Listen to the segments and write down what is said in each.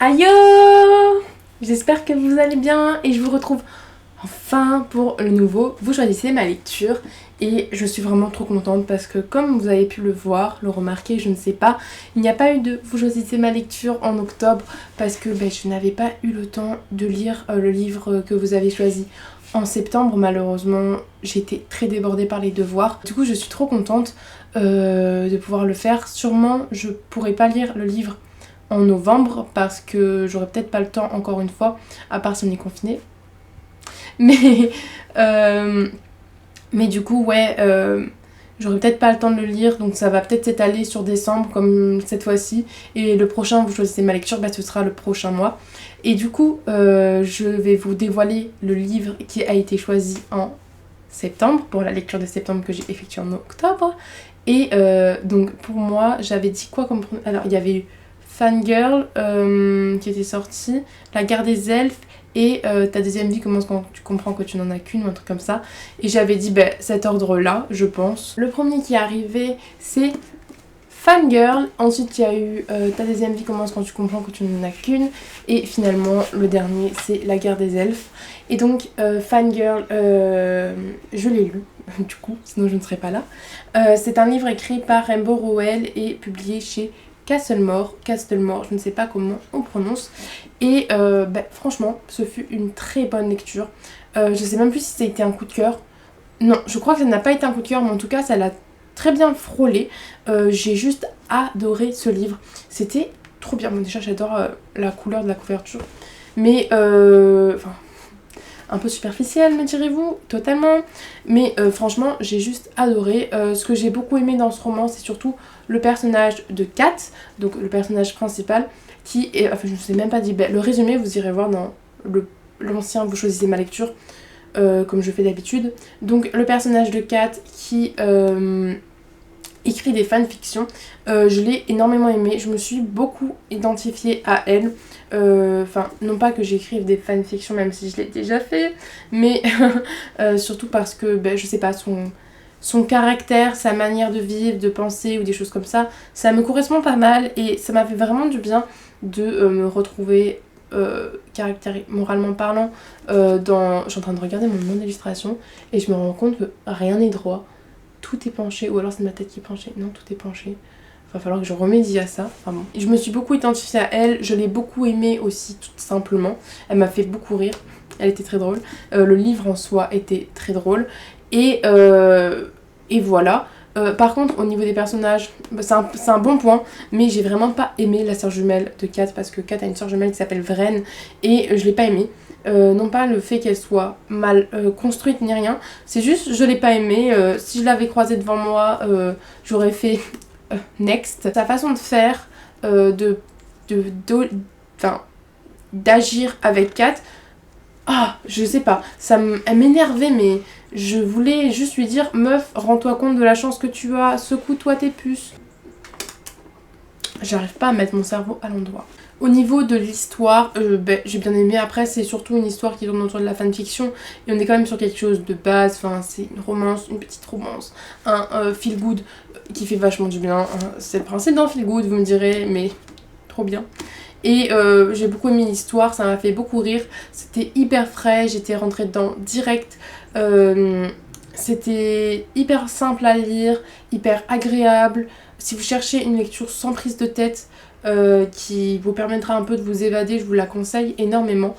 Aïe! J'espère que vous allez bien et je vous retrouve enfin pour le nouveau Vous choisissez ma lecture. Et je suis vraiment trop contente parce que comme vous avez pu le voir, le remarquer, je ne sais pas, il n'y a pas eu de Vous choisissez ma lecture en octobre parce que je n'avais pas eu le temps de lire le livre que vous avez choisi. En septembre, malheureusement, j'étais très débordée par les devoirs. Du coup, je suis trop contente de pouvoir le faire. Sûrement, je pourrais pas lire le livre en novembre parce que j'aurais peut-être pas le temps encore une fois, à part si on est confiné. Mais du coup, ouais, j'aurais peut-être pas le temps de le lire, donc ça va peut-être s'étaler sur décembre comme cette fois-ci. Et le prochain, vous choisissez ma lecture, ce sera le prochain mois. Et du coup, je vais vous dévoiler le livre qui a été choisi en septembre, pour la lecture de septembre que j'ai effectuée en octobre. Et donc pour moi, j'avais dit quoi comme... Alors, il y avait eu Fangirl qui était sorti, La Guerre des Elfes et Ta deuxième vie commence quand tu comprends que tu n'en as qu'une ou un truc comme ça. Et j'avais dit cet ordre là je pense. Le premier qui est arrivé c'est Fangirl, ensuite il y a eu Ta deuxième vie commence quand tu comprends que tu n'en as qu'une et finalement le dernier c'est La Guerre des Elfes. Et donc Fangirl je l'ai lu du coup sinon je ne serais pas là. C'est un livre écrit par Rainbow Rowell et publié chez Castlemore, je ne sais pas comment on prononce. Et franchement, ce fut une très bonne lecture. Je sais même plus si ça a été un coup de cœur. Non, je crois que ça n'a pas été un coup de cœur, mais en tout cas, ça l'a très bien frôlé. J'ai juste adoré ce livre. C'était trop bien. Bon, déjà, j'adore la couleur de la couverture. Mais, un peu superficielle, me direz-vous, totalement. Mais franchement, j'ai juste adoré. Ce que j'ai beaucoup aimé dans ce roman, c'est surtout le personnage de Kat, donc le personnage principal, qui est... Enfin, je ne vous ai même pas dit... le résumé, vous irez voir dans l'ancien Vous choisissez ma lecture, comme je fais d'habitude. Donc, le personnage de Kat qui... écrit des fanfictions, je l'ai énormément aimé, je me suis beaucoup identifiée à elle, non pas que j'écrive des fanfictions même si je l'ai déjà fait, mais surtout parce que je sais pas, son caractère, sa manière de vivre, de penser ou des choses comme ça, ça me correspond pas mal et ça m'a fait vraiment du bien de me retrouver moralement parlant je suis en train de regarder mon nom d'illustration et je me rends compte que rien n'est droit. Tout est penché, ou alors c'est ma tête qui est penchée. Non, tout est penché. Il va falloir que je remédie à ça. Enfin bon. Je me suis beaucoup identifiée à elle, je l'ai beaucoup aimée aussi, tout simplement. Elle m'a fait beaucoup rire, elle était très drôle. Le livre en soi était très drôle. Et voilà. Par contre, au niveau des personnages, c'est un bon point, mais j'ai vraiment pas aimé la sœur jumelle de Kat, parce que Kat a une sœur jumelle qui s'appelle Vren, et je l'ai pas aimée. Non pas le fait qu'elle soit mal construite ni rien, c'est juste je l'ai pas aimée. Si je l'avais croisée devant moi, j'aurais fait next. Sa façon de faire, d'agir avec Kat, je sais pas, elle m'énervait, mais je voulais juste lui dire meuf, rends-toi compte de la chance que tu as, secoue-toi tes puces. J'arrive pas à mettre mon cerveau à l'endroit. Au niveau de l'histoire, j'ai bien aimé. Après, c'est surtout une histoire qui tourne autour de la fanfiction. Et on est quand même sur quelque chose de base. Enfin, c'est une romance, une petite romance. Un feel good qui fait vachement du bien. C'est le principe d'un feel good, vous me direz, mais trop bien. Et j'ai beaucoup aimé l'histoire, ça m'a fait beaucoup rire. C'était hyper frais, j'étais rentrée dedans direct. C'était hyper simple à lire, hyper agréable. Si vous cherchez une lecture sans prise de tête, qui vous permettra un peu de vous évader, je vous la conseille énormément.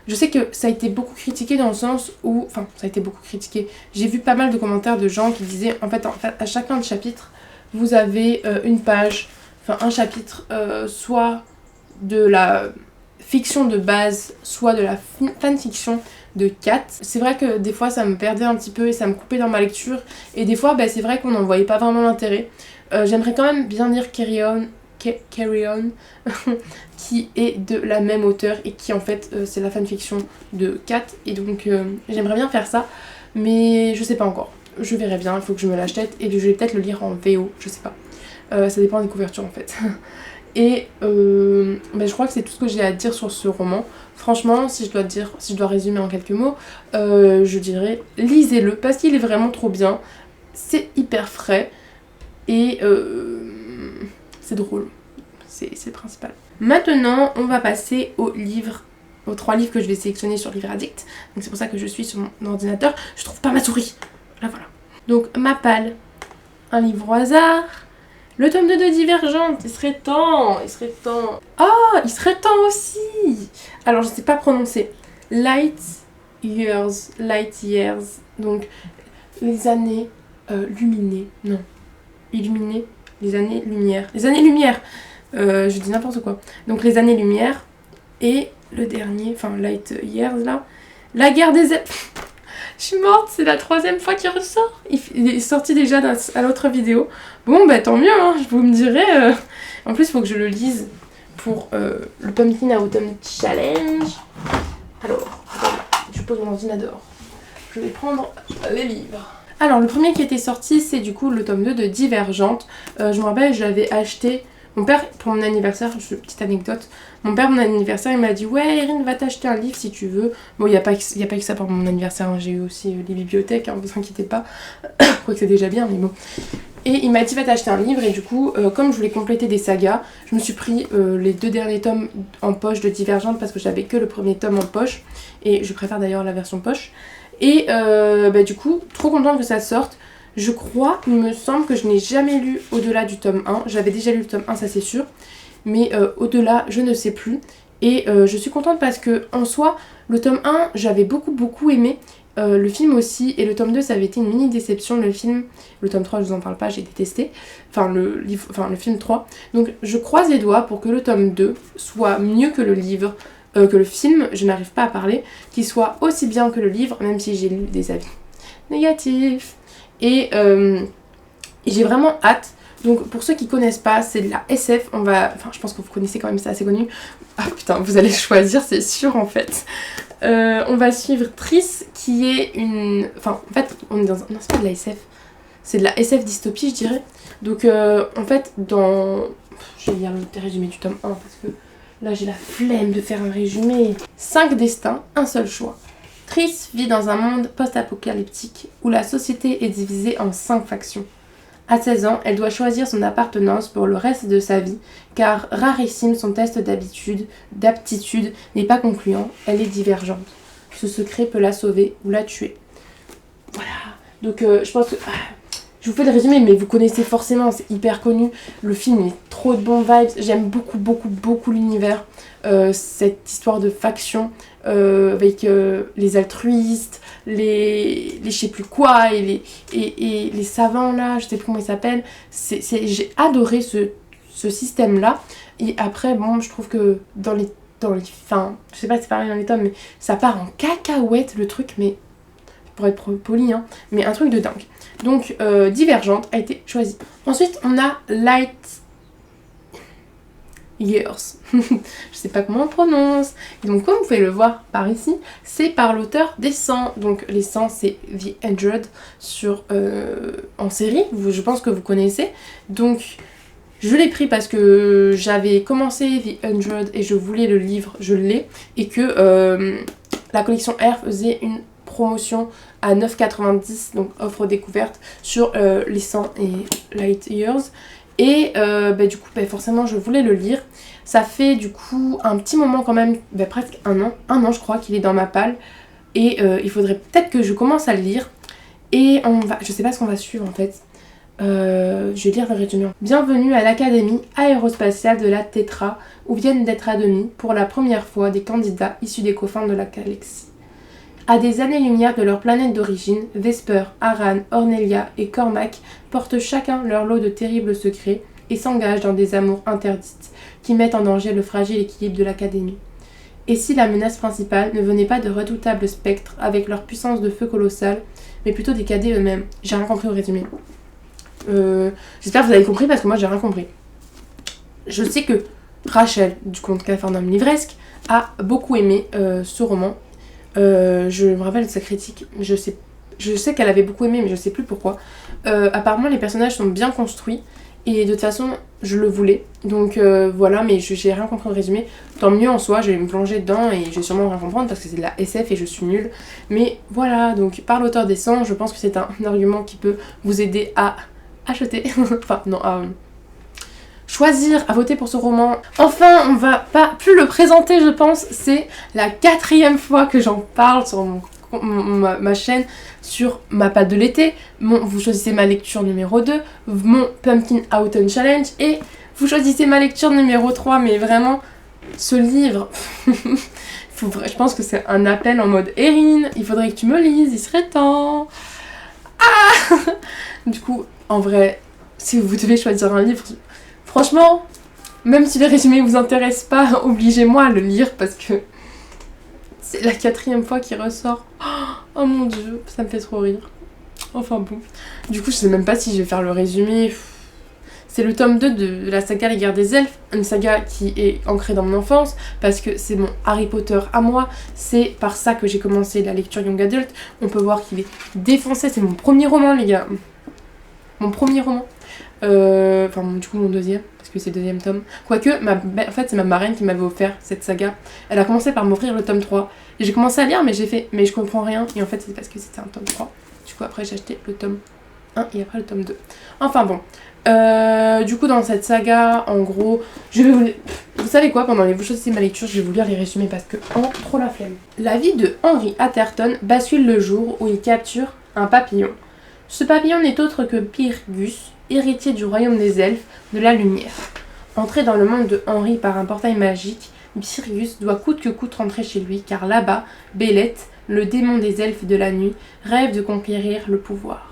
Je sais que ça a été beaucoup critiqué dans le sens où... Enfin, ça a été beaucoup critiqué. J'ai vu pas mal de commentaires de gens qui disaient en fait à chacun de chapitres, vous avez une page, un chapitre, soit de la fiction de base, soit de la fanfiction de Kat. C'est vrai que des fois ça me perdait un petit peu et ça me coupait dans ma lecture. Et des fois, c'est vrai qu'on n'en voyait pas vraiment l'intérêt. J'aimerais quand même bien lire Carry On qui est de la même auteure et qui en fait c'est la fanfiction de Kat et donc j'aimerais bien faire ça mais je sais pas encore, je verrai bien, il faut que je me l'achète et je vais peut-être le lire en VO, je sais pas, ça dépend des couvertures en fait. Et je crois que c'est tout ce que j'ai à dire sur ce roman. Franchement, si je dois résumer en quelques mots, je dirais lisez-le parce qu'il est vraiment trop bien, c'est hyper frais et c'est drôle, c'est le principal. Maintenant, on va passer aux 3 livres que je vais sélectionner sur Livre Addict. Donc c'est pour ça que je suis sur mon ordinateur. Je trouve pas ma souris. Là voilà. Donc ma palle, un livre au hasard. Le tome 2 de Divergente, il serait temps. Oh, il serait temps aussi. Alors je sais pas prononcer. Light Years. Donc les années luminées. Non. Illuminées. Les années lumière. Je dis n'importe quoi. Donc les années lumière. Et le dernier, enfin Light Years là. La guerre des elfes. Je suis morte, c'est la 3e fois qu'il ressort. Il est sorti déjà à l'autre vidéo. Bon, bah tant mieux, hein, vous me direz. En plus, il faut que je le lise pour le Pumpkin Autumn Challenge. Alors, je pose mon ordinateur. Je vais prendre les livres. Alors, le premier qui était sorti, c'est du coup le tome 2 de Divergente. Je me rappelle, je l'avais acheté. Mon père, pour mon anniversaire, petite anecdote, mon père, mon anniversaire, il m'a dit « Ouais, Erin, va t'acheter un livre si tu veux. » Bon, il n'y a pas que ça pour mon anniversaire, hein. J'ai eu aussi les bibliothèques, hein, vous inquiétez pas. Je crois que c'est déjà bien, mais bon. Et il m'a dit « Va t'acheter un livre. » Et du coup, comme je voulais compléter des sagas, je me suis pris les 2 derniers tomes en poche de Divergente parce que j'avais que le premier tome en poche. Et je préfère d'ailleurs la version poche. Et du coup, trop contente que ça sorte. Je crois, il me semble que je n'ai jamais lu au-delà du tome 1. J'avais déjà lu le tome 1, ça c'est sûr. Mais au-delà, je ne sais plus. Et je suis contente parce que en soi, le tome 1, j'avais beaucoup aimé. Le film aussi. Et le tome 2, ça avait été une mini déception. Le film, le tome 3, je vous en parle pas, j'ai détesté. Enfin, le film 3. Donc je croise les doigts pour que le tome 2 soit mieux que le livre. Que le film, je n'arrive pas à parler. Qu'il soit aussi bien que le livre, même si j'ai lu des avis négatifs. Et j'ai vraiment hâte. Donc pour ceux qui connaissent pas, c'est de la SF. Je pense que vous connaissez quand même, c'est assez connu. Ah putain, vous allez choisir, c'est sûr en fait. On va suivre Triss qui est une... Enfin en fait, on est dans un... Non, c'est pas de la SF. C'est de la SF dystopie, je dirais. Donc en fait, je vais lire le résumé du tome 1 parce que là j'ai la flemme de faire un résumé. 5 destins, un seul choix. Triss vit dans un monde post-apocalyptique où la société est divisée en 5 factions. À 16 ans, elle doit choisir son appartenance pour le reste de sa vie, car rarissime son test d'aptitude n'est pas concluant, elle est divergente. Ce secret peut la sauver ou la tuer. Voilà, donc je pense que... je vous fais le résumé, mais vous connaissez forcément, c'est hyper connu. Le film est trop de bons vibes, j'aime beaucoup l'univers. Cette histoire de faction avec les altruistes, les je sais plus quoi, et les savants là, je sais plus comment ils s'appellent. J'ai adoré ce système là. Et après, bon, je trouve que dans les enfin, je sais pas si c'est pareil dans les tomes, mais ça part en cacahuète le truc, mais pour être poli, hein, mais un truc de dingue. Donc Divergente a été choisie. Ensuite on a Light Years. Je sais pas comment on prononce. Et donc comme vous pouvez le voir par ici, c'est par l'auteur des 100. Donc les 100 c'est The 100 en série, je pense que vous connaissez. Donc je l'ai pris parce que j'avais commencé The 100 et je voulais le livre, je l'ai. Et que la collection R faisait une promotion à 9,90, donc offre découverte sur les 100 et Light Years. Et du coup forcément je voulais le lire. Ça fait du coup un petit moment quand même, presque un an je crois qu'il est dans ma palle. Et il faudrait peut-être que je commence à le lire. Et je sais pas ce qu'on va suivre en fait. Je vais lire le résumé. Bienvenue à l'académie aérospatiale de la Tétra, où viennent d'être admis pour la première fois des candidats issus des coffins de la galaxie. À des années-lumière de leur planète d'origine, Vesper, Aran, Ornelia et Cormac portent chacun leur lot de terribles secrets et s'engagent dans des amours interdites qui mettent en danger le fragile équilibre de l'académie. Et si la menace principale ne venait pas de redoutables spectres avec leur puissance de feu colossale, mais plutôt des cadets eux-mêmes? J'ai rien compris au résumé. J'espère que vous avez compris parce que moi j'ai rien compris. Je sais que Rachel du conte Capharnaüm Livresque a beaucoup aimé ce roman. Je me rappelle de sa critique, je sais qu'elle avait beaucoup aimé mais je sais plus pourquoi. Apparemment les personnages sont bien construits et de toute façon je le voulais, donc voilà, mais j'ai rien compris au résumé. Tant mieux en soi, je vais me plonger dedans et je vais sûrement rien comprendre parce que c'est de la SF et je suis nulle. Mais voilà, donc par l'auteur des 100, je pense que c'est un argument qui peut vous aider à acheter, enfin non, choisir, à voter pour ce roman. Enfin, on va pas plus le présenter, je pense. C'est la 4e fois que j'en parle sur ma chaîne, sur ma pâte de l'été. Vous choisissez ma lecture numéro 2, mon Pumpkin Autumn Challenge, et vous choisissez ma lecture numéro 3. Mais vraiment, ce livre, je pense que c'est un appel en mode Erin, il faudrait que tu me lises, il serait temps. Ah du coup, en vrai, si vous devez choisir un livre, franchement, même si les résumés vous intéressent pas, obligez-moi à le lire parce que c'est la 4e fois qu'il ressort. Oh mon dieu, ça me fait trop rire. Enfin bon. Du coup, je sais même pas si je vais faire le résumé. C'est le tome 2 de la saga Les Guerres des Elfes, une saga qui est ancrée dans mon enfance, parce que c'est mon Harry Potter à moi, c'est par ça que j'ai commencé la lecture Young Adult. On peut voir qu'il est défoncé, c'est mon premier roman les gars. Mon premier roman. Enfin du coup mon deuxième, parce que c'est le 2e tome. Quoique, en fait c'est ma marraine qui m'avait offert cette saga. Elle a commencé par m'offrir le tome 3. Et j'ai commencé à lire mais j'ai fait, mais je comprends rien. Et en fait c'est parce que c'était un tome 3. Du coup après j'ai acheté le tome 1 et après le tome 2. Enfin bon. Du coup dans cette saga, en gros, vous savez quoi, pendant les vous choisissez ma lecture, je vais vous lire les résumés parce que trop la flemme. La vie de Henry Atherton bascule le jour où il capture un papillon. Ce papillon n'est autre que Pyrgus, héritier du royaume des elfes, de la lumière. Entré dans le monde de Henry par un portail magique, Pyrgus doit coûte que coûte rentrer chez lui, car là-bas, Béleth, le démon des elfes de la nuit, rêve de conquérir le pouvoir.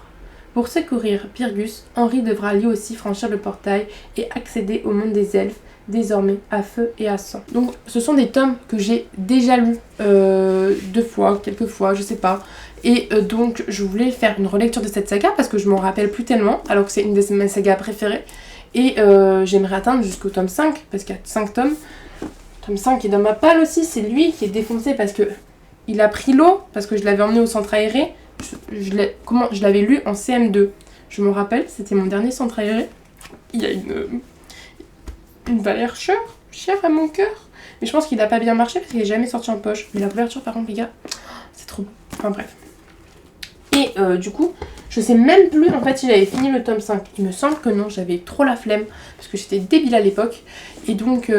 Pour secourir Pyrgus, Henry devra lui aussi franchir le portail et accéder au monde des elfes, désormais à feu et à sang. Donc ce sont des tomes que j'ai déjà lus 2 fois, quelques fois, je sais pas. Et donc je voulais faire une relecture de cette saga parce que je m'en rappelle plus tellement, alors que c'est une de mes sagas préférées. Et j'aimerais atteindre jusqu'au tome 5, parce qu'il y a 5 tomes. Tome 5 est dans ma palle aussi, c'est lui qui est défoncé parce que il a pris l'eau, parce que je l'avais emmené au centre aéré. Je l'avais lu en CM2. Je me rappelle, c'était mon dernier centre aéré. Il y a une valeur chère à mon cœur. Mais je pense qu'il n'a pas bien marché parce qu'il n'est jamais sorti en poche. Mais la couverture, par contre, les gars, c'est trop beau. Enfin bref. Et du coup, je sais même plus en fait si j'avais fini le tome 5. Il me semble que non, j'avais trop la flemme parce que j'étais débile à l'époque. Et donc,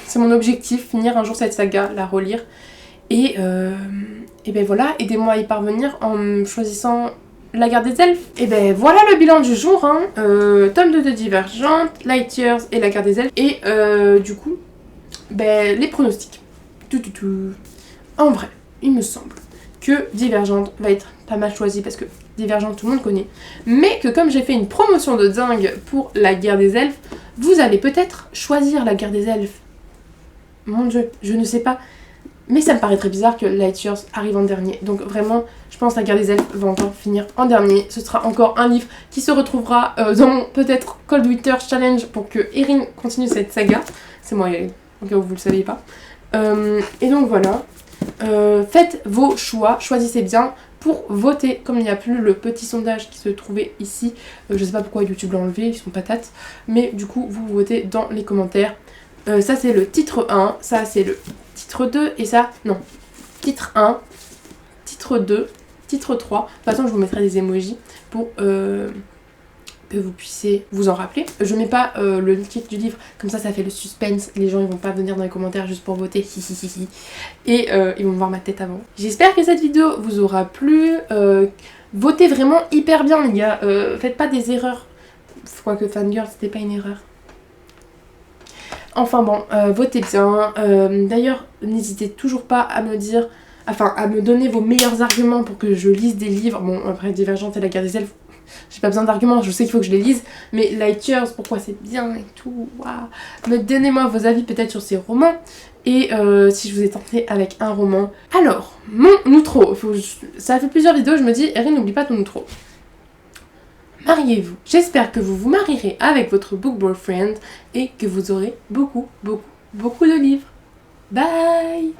c'est mon objectif, finir un jour cette saga, la relire. Et ben voilà, aidez-moi à y parvenir en choisissant La Guerre des Elfes. Et ben voilà le bilan du jour, hein. Tome 2 de Divergente, Light Years et La Guerre des Elfes. Et du coup, ben les pronostics. En vrai, il me semble que Divergente va être pas mal choisi parce que Divergente tout le monde connaît. Mais que comme j'ai fait une promotion de dingue pour La Guerre des Elfes, vous allez peut-être choisir La Guerre des Elfes. Mon dieu, je ne sais pas. Mais ça me paraît très bizarre que Light Years arrive en dernier. Donc vraiment, je pense que La Guerre des Elfes va encore finir en dernier. Ce sera encore un livre qui se retrouvera dans mon peut-être Cold Winter Challenge pour que Erin continue cette saga. C'est moi Erin, au cas où vous ne le saviez pas. Et donc voilà. Faites vos choix, choisissez bien pour voter. Comme il n'y a plus le petit sondage qui se trouvait ici, je sais pas pourquoi YouTube l'a enlevé, ils sont patates. Mais du coup, vous votez dans les commentaires. Ça c'est le titre 1, ça c'est le titre 2 et ça, non, titre 1, titre 2, titre 3. De toute façon je vous mettrai des emojis pour que vous puissiez vous en rappeler. Je mets pas le titre du livre, comme ça fait le suspense, les gens ils vont pas venir dans les commentaires juste pour voter, et ils vont voir ma tête avant. J'espère que cette vidéo vous aura plu, votez vraiment hyper bien les gars, faites pas des erreurs, quoique Fangirl c'était pas une erreur. Enfin bon, votez bien. D'ailleurs, n'hésitez toujours pas à me dire, enfin à me donner vos meilleurs arguments pour que je lise des livres. Bon, après Divergente et La Guerre des Elfes, j'ai pas besoin d'arguments, je sais qu'il faut que je les lise. Mais Light Years, pourquoi c'est bien et tout. Wow. Donnez-moi vos avis peut-être sur ces romans. Et si je vous ai tenté avec un roman. Alors, mon outro. Ça fait plusieurs vidéos, je me dis, Erin, n'oublie pas ton outro. Mariez-vous. J'espère que vous vous marierez avec votre book boyfriend et que vous aurez beaucoup de livres. Bye!